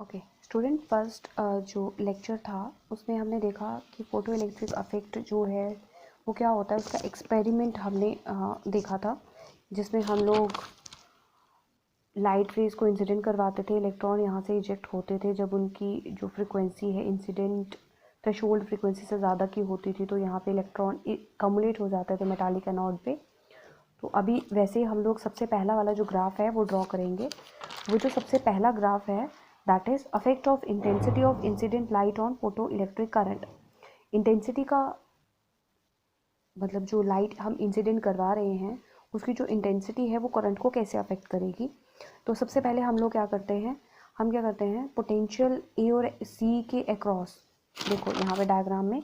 Okay student, first जो lecture था उसमें हमने देखा कि फोटो इलेक्ट्रिक अफेक्ट जो है वो क्या होता है, उसका एक्सपेरिमेंट हमने देखा था, जिसमें हम लोग लाइट रेज को इंसिडेंट करवाते थे, इलेक्ट्रॉन यहाँ से इजेक्ट होते थे जब उनकी जो फ्रिक्वेंसी है इंसिडेंट थ्रेशोल्ड फ्रिक्वेंसी से ज़्यादा की होती थी, तो यहाँ पे इलेक्ट्रॉन कम्युलेट हो जाते थे मेटालिक एनोड पे। तो अभी वैसे ही हम लोग सबसे पहला वाला जो ग्राफ है वो ड्रॉ करेंगे। वो जो सबसे पहला ग्राफ है that is affect of intensity of incident light on photo electric current. Intensity का मतलब जो लाइट हम इंसिडेंट करवा रहे हैं उसकी जो इंटेंसिटी है वो करंट को कैसे अफेक्ट करेगी। तो सबसे पहले हम लोग क्या करते हैं, पोटेंशियल ए और सी के अक्रॉस, देखो यहाँ पे डायग्राम में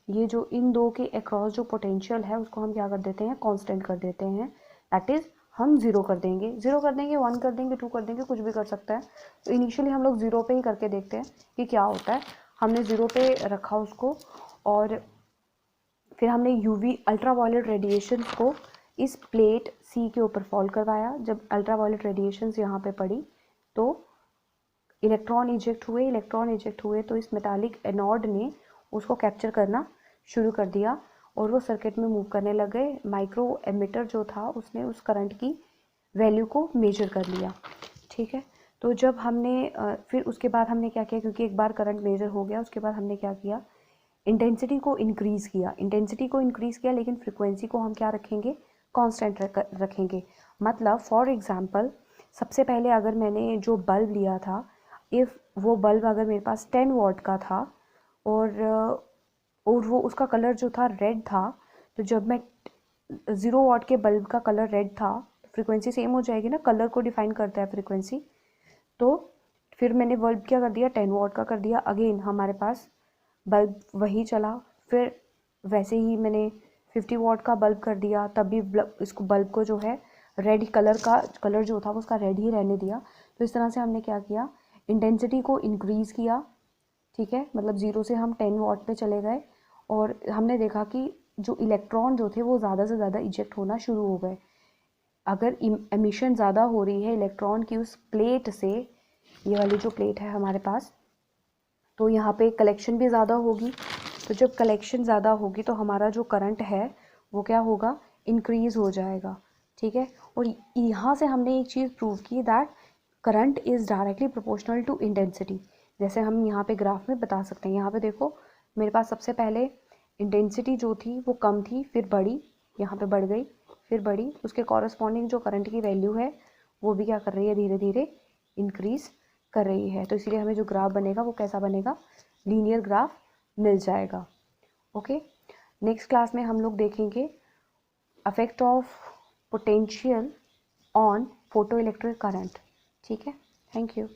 ये जो इन दो के अक्रॉस जो पोटेंशियल है उसको हम क्या कर देते हैं, कांस्टेंट कर देते हैं। दैट इज हम जीरो कर देंगे, 1 कर देंगे, 2 कर देंगे, कुछ भी कर सकता है। तो इनिशियली हम लोग जीरो पे ही करके देखते हैं कि क्या होता है। हमने जीरो पे रखा उसको और फिर हमने यूवी अल्ट्रावायलेट रेडिएशंस को इस प्लेट सी के ऊपर फॉल करवाया। जब अल्ट्रावायलेट रेडिएशंस यहाँ पे पड़ी तो इलेक्ट्रॉन इजेक्ट हुए तो इस मेटालिक एनोड ने उसको कैप्चर करना शुरू कर दिया और वो सर्किट में मूव करने लग गए। माइक्रो एमिटर जो था उसने उस करंट की वैल्यू को मेजर कर लिया, ठीक है। तो जब हमने फिर उसके बाद हमने क्या किया, क्योंकि एक बार करंट मेजर हो गया, उसके बाद हमने क्या किया, इंटेंसिटी को इंक्रीज़ किया, लेकिन फ्रिक्वेंसी को हम क्या रखेंगे, कांस्टेंट रखेंगे। मतलब फॉर एग्जांपल सबसे पहले अगर मैंने जो बल्ब लिया था, इफ़ वो बल्ब अगर मेरे पास 10 वॉट का था और वो उसका कलर जो था रेड था, तो जब मैं 0 वॉट के बल्ब का कलर रेड था, फ्रिक्वेंसी सेम हो जाएगी ना, कलर को डिफाइन करता है फ्रिक्वेंसी। तो फिर मैंने बल्ब क्या कर दिया, 10 वॉट का कर दिया, अगेन हमारे पास बल्ब वही चला। फिर वैसे ही मैंने 50 वॉट का बल्ब कर दिया, तब भी इसको बल्ब को जो है रेड कलर जो था वो उसका रेड ही रहने दिया। तो इस तरह से हमने क्या किया, इंटेंसिटी को इंक्रीज़ किया, ठीक है। मतलब 0 से हम 10 वॉट पे चले गए और हमने देखा कि जो इलेक्ट्रॉन जो थे वो ज़्यादा से ज़्यादा इजेक्ट होना शुरू हो गए। अगर एमिशन ज़्यादा हो रही है इलेक्ट्रॉन की उस प्लेट से, ये वाली जो प्लेट है हमारे पास, तो यहाँ पे कलेक्शन भी ज़्यादा होगी। तो जब कलेक्शन ज़्यादा होगी तो हमारा जो करंट है वो क्या होगा, इंक्रीज़ हो जाएगा, ठीक है। और यहाँ से हमने एक चीज़ प्रूव की that current is directly proportional to intensity. जैसे हम यहाँ पे ग्राफ में बता सकते हैं। यहाँ पे देखो मेरे पास सबसे पहले इंटेंसिटी जो थी वो कम थी, फिर बढ़ी, यहाँ पे बढ़ गई, फिर बढ़ी, उसके कॉरस्पॉन्डिंग जो करंट की वैल्यू है वो भी क्या कर रही है, धीरे धीरे इंक्रीज़ कर रही है। तो इसीलिए हमें जो ग्राफ बनेगा वो कैसा बनेगा, लीनियर ग्राफ मिल जाएगा। ओके, नेक्स्ट क्लास में हम लोग देखेंगे affect of potential on photo electric current, ठीक है। Thank you.